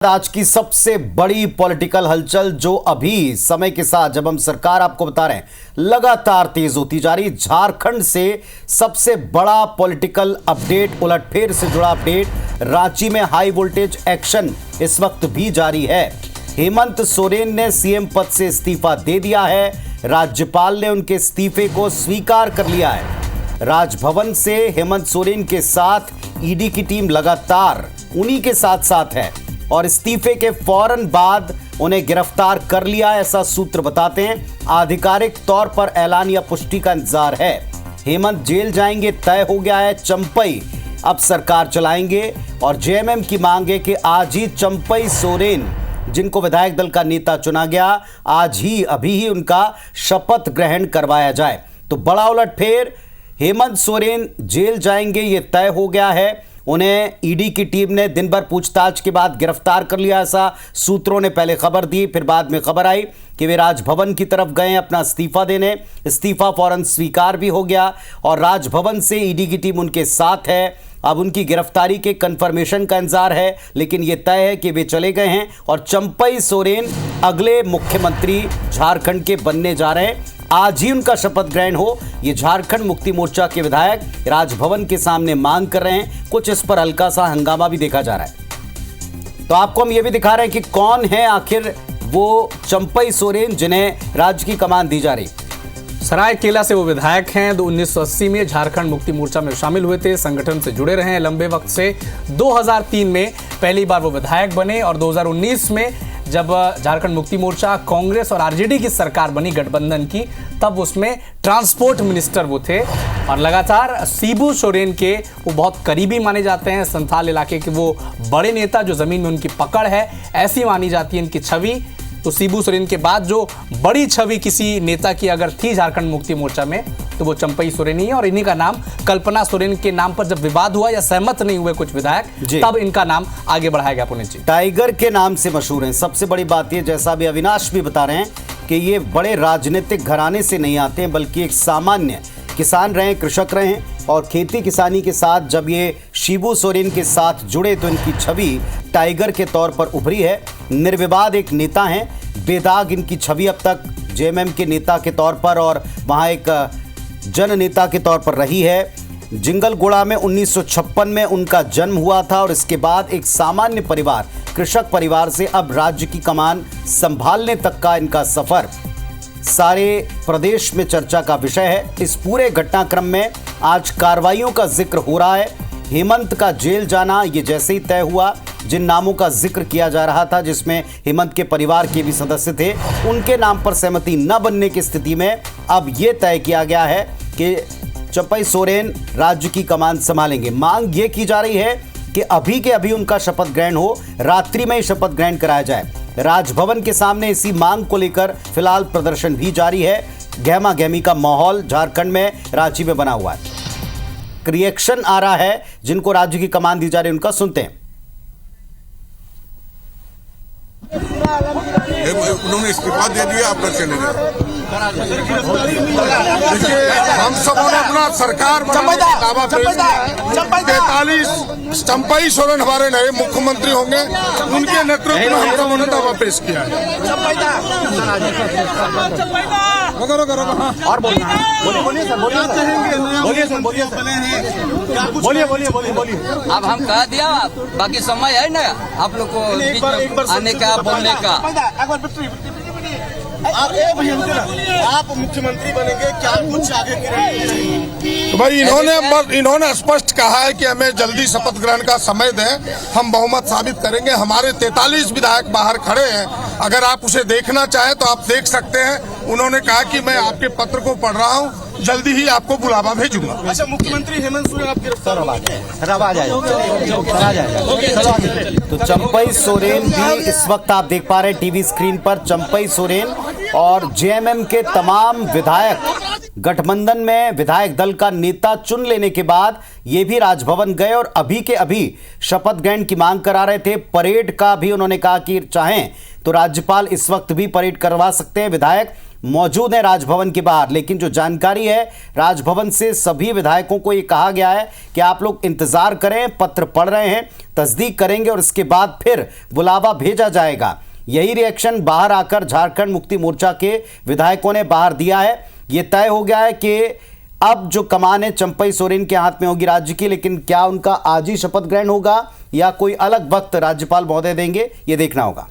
आज की सबसे बड़ी पॉलिटिकल हलचल जो अभी समय के साथ जब हम सरकार आपको बता रहे हैं लगातार तेज होती जा रही। झारखंड से सबसे बड़ा पॉलिटिकल अपडेट, उलटफेर से जुड़ा अपडेट। रांची में हाई वोल्टेज एक्शन इस वक्त भी जारी है। हेमंत सोरेन ने सीएम पद से इस्तीफा दे दिया है। राज्यपाल ने उनके इस्तीफे को स्वीकार कर लिया है। राजभवन से हेमंत सोरेन के साथ ईडी की टीम लगातार उन्हीं के साथ है और इस्तीफे के फौरन बाद उन्हें गिरफ्तार कर लिया, ऐसा सूत्र बताते हैं। आधिकारिक तौर पर ऐलान या पुष्टि का इंतजार है। हेमंत जेल जाएंगे तय हो गया है। चंपई अब सरकार चलाएंगे और जेएमएम की मांग है कि आज ही चंपई सोरेन, जिनको विधायक दल का नेता चुना गया, आज ही अभी ही उनका शपथ ग्रहण करवाया जाए। तो बड़ा उलटफेर, हेमंत सोरेन जेल जाएंगे ये तय हो गया है। उन्हें ईडी की टीम ने दिन भर पूछताछ के बाद गिरफ्तार कर लिया, ऐसा सूत्रों ने पहले खबर दी। फिर बाद में खबर आई कि वे राजभवन की तरफ गए अपना इस्तीफा देने। इस्तीफा फौरन स्वीकार भी हो गया और राजभवन से ईडी की टीम उनके साथ है। अब उनकी गिरफ्तारी के कंफर्मेशन का इंतजार है, लेकिन यह तय है कि वे चले गए हैं और चंपई सोरेन अगले मुख्यमंत्री झारखंड के बनने जा रहे हैं। आज ही उनका शपथ ग्रहण हो, ये झारखंड मुक्ति मोर्चा के विधायक राजभवन के सामने मांग कर रहे हैं। कुछ इस पर हल्का सा हंगामा भी देखा जा रहा है। तो आपको हम ये भी दिखा रहे हैं कि कौन है आखिर वो चंपई सोरेन जिन्हें राज्य की कमान दी जा रही। सरायकेला से वो विधायक हैं। 1980 में झारखंड मुक्ति मोर्चा में शामिल हुए थे, संगठन से जुड़े रहे हैं लंबे वक्त से। 2003 में पहली बार वो विधायक बने और 2019 में जब झारखंड मुक्ति मोर्चा, कांग्रेस और आरजेडी की सरकार बनी गठबंधन की, तब उसमें ट्रांसपोर्ट मिनिस्टर वो थे और लगातार शिबू सोरेन के वो बहुत करीबी माने जाते हैं। संथाल इलाके के वो बड़े नेता जो जमीन में उनकी पकड़ है, ऐसी मानी जाती है इनकी छवि। तो शिबू सोरेन के बाद जो बड़ी छवि किसी नेता की अगर थी झारखंड मुक्ति मोर्चा में, तो वो चंपई सोरेन ही है। और इन्हीं का नाम कल्पना सोरेन के नाम पर जब विवाद हुआ या सहमत नहीं हुए कुछ विधायक, तब इनका नाम आगे बढ़ाया गया। पुनीत जी, टाइगर के नाम से मशहूर हैं। सबसे बड़ी बात ये, जैसा भी अविनाश भी बता रहे हैं, कि ये बड़े राजनीतिक घराने से नहीं आते हैं, बल्कि एक सामान्य किसान रहे, कृषक रहे हैं। और खेती किसानी के साथ जब ये शिबू सोरेन के साथ जुड़े तो इनकी छवि टाइगर के तौर पर उभरी है। निर्विवाद एक नेता हैं, बेदाग इनकी छवि अब तक जेएमएम के नेता के तौर पर और वहाँ एक जन नेता के तौर पर रही है। जिंगलगुड़ा में 1956 में उनका जन्म हुआ था और इसके बाद एक सामान्य परिवार, कृषक परिवार से अब राज्य की कमान संभालने तक का इनका सफर सारे प्रदेश में चर्चा का विषय है। इस पूरे घटनाक्रम में आज कार्रवाइयों का जिक्र हो रहा है। हेमंत का जेल जाना ये जैसे ही तय हुआ, जिन नामों का जिक्र किया जा रहा था, जिसमें हेमंत के परिवार के भी सदस्य थे, उनके नाम पर सहमति न बनने की स्थिति में अब ये तय किया गया है कि चंपई सोरेन राज्य की कमान संभालेंगे। मांग ये की जा रही है कि अभी के अभी उनका शपथ ग्रहण हो, रात्रि में ही शपथ ग्रहण कराया जाए। राजभवन के सामने इसी मांग को लेकर फिलहाल प्रदर्शन भी जारी है। गहमा गहमी का माहौल झारखंड में, रांची में बना हुआ है। रिएक्शन आ रहा है जिनको राज्य की कमान दी जा रही है, उनका सुनते हैं। उन्होंने इस्तीफा दे दिया, आप चले गए। देखिए, हम सबों ने अपना सरकार बनाने का दावा पेश किया। 43 चंपई सोरेन हमारे नए मुख्यमंत्री होंगे, उनके नेतृत्व में हम सबों ने दावा पेश किया है। और बोलिए। अब हम कह दिया, बाकी समय है ना आप लोग को आने का, बोलने का। आप मुख्यमंत्री बनेंगे, क्या कुछ आगे की रणनीति? तो भाई इन्होंने स्पष्ट कहा है कि हमें जल्दी शपथ ग्रहण का समय दें, हम बहुमत साबित करेंगे। हमारे 43 विधायक बाहर खड़े हैं, अगर आप उसे देखना चाहें तो आप देख सकते हैं। उन्होंने कहा कि मैं आपके पत्र को पढ़ रहा हूं, जल्दी ही आपको बुलावा भेजूंगा। अच्छा, मुख्यमंत्री हेमंत सोरेन आप गिरफ्तार हो तो चंपई सोरेन भी इस वक्त आप देख पा रहे हैं टीवी स्क्रीन पर। चंपई सोरेन और जेएमएम के तमाम विधायक गठबंधन में विधायक दल का नेता चुन लेने के बाद ये भी राजभवन गए और अभी के अभी शपथ ग्रहण की मांग करा रहे थे। परेड का भी उन्होंने कहा कि चाहें तो राज्यपाल इस वक्त भी परेड करवा सकते हैं। विधायक मौजूद हैं राजभवन के बाहर। लेकिन जो जानकारी है राजभवन से, सभी विधायकों को ये कहा गया है कि आप लोग इंतजार करें, पत्र पढ़ रहे हैं, तस्दीक करेंगे और इसके बाद फिर बुलावा भेजा जाएगा। यही रिएक्शन बाहर आकर झारखंड मुक्ति मोर्चा के विधायकों ने बाहर दिया है। ये तय हो गया है कि अब जो कमान है चंपई सोरेन के हाथ में होगी राज्य की, लेकिन क्या उनका आज ही शपथ ग्रहण होगा या कोई अलग वक्त राज्यपाल महोदय देंगे, ये देखना होगा।